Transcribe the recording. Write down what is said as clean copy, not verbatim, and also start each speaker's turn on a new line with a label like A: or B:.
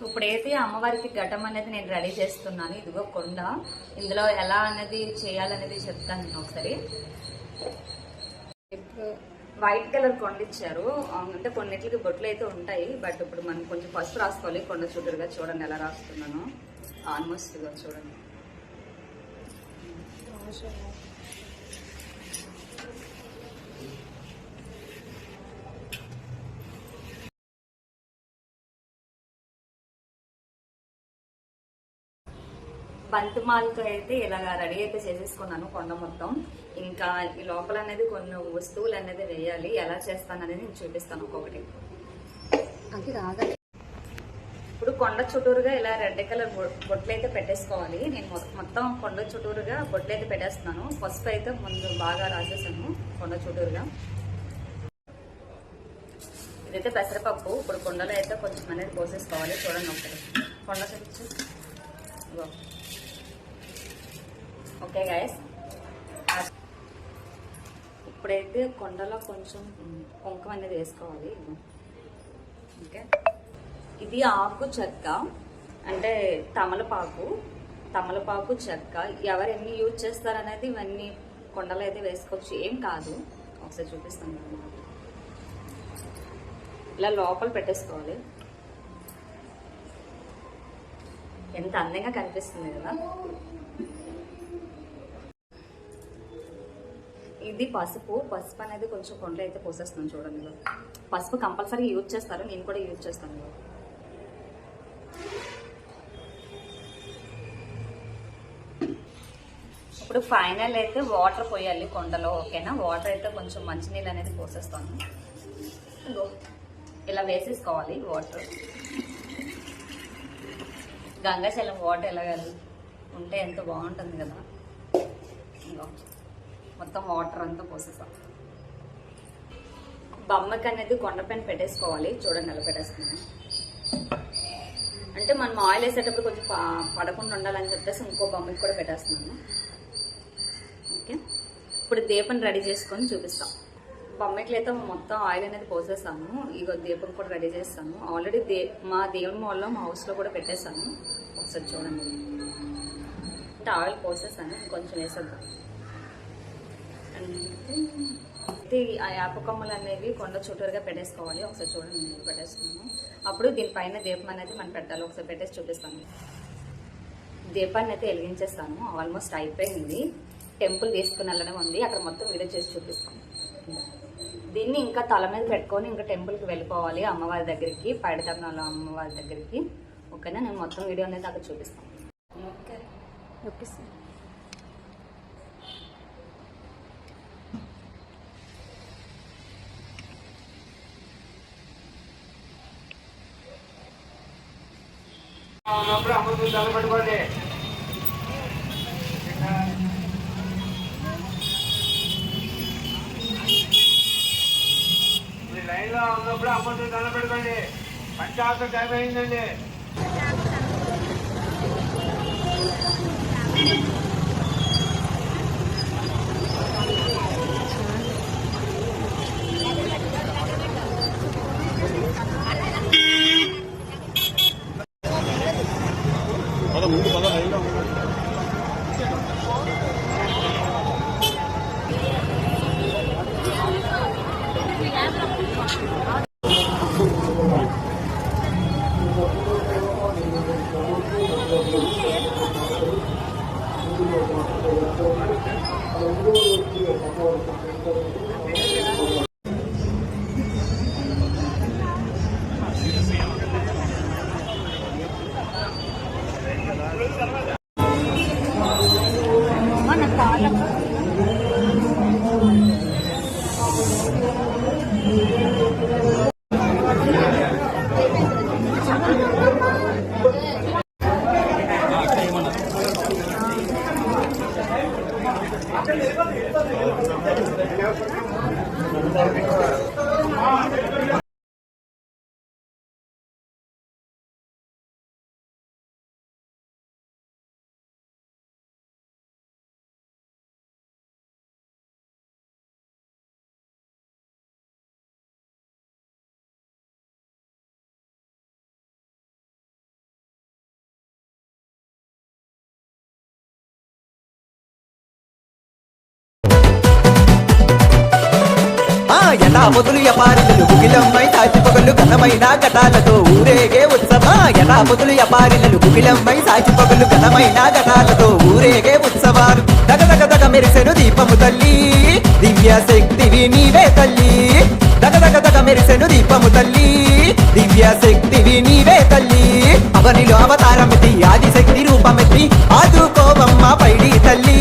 A: ఇప్పుడైతే అమ్మవారికి ఘటం అనేది నేను రెడీ చేస్తున్నాను. ఇదిగో కొండ, ఇందులో ఎలా అనేది చేయాలనేది చెప్తాను నేను ఒకసారి. వైట్ కలర్ కొండ ఇచ్చారు, అంటే కొన్నిటికి బొట్లు అయితే ఉంటాయి. బట్ ఇప్పుడు మనం కొంచెం పసుపు రాసుకోవాలి కొండ చుట్టూరుగా. చూడండి ఎలా రాస్తున్నాను, ఆల్మోస్ట్ చూడండి. బంతిమాలతో అయితే ఇలాగా రెడీ అయితే చేసేసుకున్నాను కొండ మొత్తం. ఇంకా ఈ లోపల అనేది కొన్ని వస్తువులు అనేది వేయాలి. ఎలా చేస్తాను అనేది నేను చూపిస్తాను ఒక్కొక్కటి. ఇప్పుడు కొండ చుట్టూరుగా ఇలా రెడ్ కలర్ బొట్లు అయితే పెట్టేసుకోవాలి. నేను మొత్తం కొండ చుట్టూరుగా బొట్లు అయితే పెట్టేస్తున్నాను. పసుపు అయితే ముందు బాగా రాసేసాను కొండ చుట్టూరుగా. ఇదైతే పెసరపప్పు. ఇప్పుడు కొండలో అయితే కొంచెం అనేది పోసేసుకోవాలి. చూడండి ఒకటి కొండ చూపించు. ఓకే గైస్, ఇప్పుడైతే కొండలో కొంచెం కుంకుమ అనేది వేసుకోవాలి. ఓకే, ఇది ఆకు చెక్క, అంటే తమలపాకు చెక్క. ఎవరు ఎన్ని యూజ్ చేస్తారనేది ఇవన్నీ కొండలో అయితే వేసుకోవచ్చు, ఏం కాదు. ఒకసారి చూపిస్తాను. ఇలా లోపల పెట్టేసుకోవాలి. ఎంత అందంగా కనిపిస్తుంది కదా. ఇది పసుపు అనేది కొంచెం కొండలో అయితే పోసేస్తాను. చూడండి, పసుపు కంపల్సరీ యూజ్ చేస్తారు, నేను కూడా యూజ్ చేస్తాను. ఇప్పుడు ఫైనల్ అయితే వాటర్ పోయాలి కొండలో. ఓకేనా, వాటర్ అయితే కొంచెం మంచినీళ్ళు అనేది పోసేస్తాను. ఇలా వేసేసుకోవాలి వాటర్. గంగాశలం వాటర్ ఎలాగ ఉంటే ఎంత బాగుంటుంది కదా. మొత్తం వాటర్ అంతా పోసేసాం. బొమ్మకి అనేది కొండపైన పెట్టేసుకోవాలి. చూడండి ఎలా పెట్టేసుకున్నాను. అంటే మనం ఆయిల్ వేసేటప్పుడు కొంచెం పడకుండా ఉండాలని చెప్పేసి ఇంకో బొమ్మకి కూడా పెట్టేస్తున్నాను. ఓకే, ఇప్పుడు దీపం రెడీ చేసుకొని చూపిస్తాం. బొమ్మకి అయితే మొత్తం ఆయిల్ అనేది పోసేసాను. ఇగో దీపం కూడా రెడీ చేస్తాను. ఆల్రెడీ మా దేవుని మూలలో మా హౌస్లో కూడా పెట్టేశాను. ఒకసారి చూడండి. అంటే ఆయిల్ పోసేసాను, ఇంకొంచెం వేసేద్దాం. ఆ యాప కొమ్మలు అనేవి కొండ చుట్టూరుగా పెట్టేసుకోవాలి. ఒకసారి చూడండి, నేను పెట్టేస్తున్నాను. అప్పుడు దీనిపైన దీపం అనేది మనం పెట్టాలి. ఒకసారి పెట్టేసి చూపిస్తాను. దీపాన్ని అయితే వెలిగించేస్తాను. ఆల్మోస్ట్ అయిపోయింది. టెంపుల్ తీసుకుని వెళ్ళడం ఉంది, అక్కడ మొత్తం వీడియో చేసి చూపిస్తాను. దీన్ని ఇంకా తల మీద పెట్టుకొని ఇంకా టెంపుల్కి వెళ్ళిపోవాలి, అమ్మవారి దగ్గరికి, పైడితమ్నాల అమ్మవారి దగ్గరికి. ఓకేనా, నేను మొత్తం వీడియో అనేది అక్కడ చూపిస్తాను. Okay, okay sir.
B: ఉన్నప్పుడు అమ్మకు తలపట్టుకోండి. మీ లైన్లో ఉన్నప్పుడు అమ్మకు తలపెట్టుకోండి. పంచాయతీ టైం అయిందండి.
C: ముందు పద లైన్లో
D: ఎటాపతులు ఎపారిలు గుగిలమ్మై సాచి పొగలు ఘనమైన ఘటాలతో ఊరేగే ఉత్సవ ఎటాపతులు ఎపారిలు గుగిలమ్మై సాచి పొగలు ఘనమైన ఘటాలతో ఊరేగే ఉత్సవాలు దగదగదగ మెరిసెను దీపము తల్లి దివ్య శక్తివి నీవే తల్లి దగదగదగ మెరిసెను దీపము తల్లి దివ్య శక్తివి నీవే తల్లి అవనిలో అవతారమెత్తి ఆదిశక్తి రూపమెత్తి ఆదుకోవమ్మ పైడి తల్లి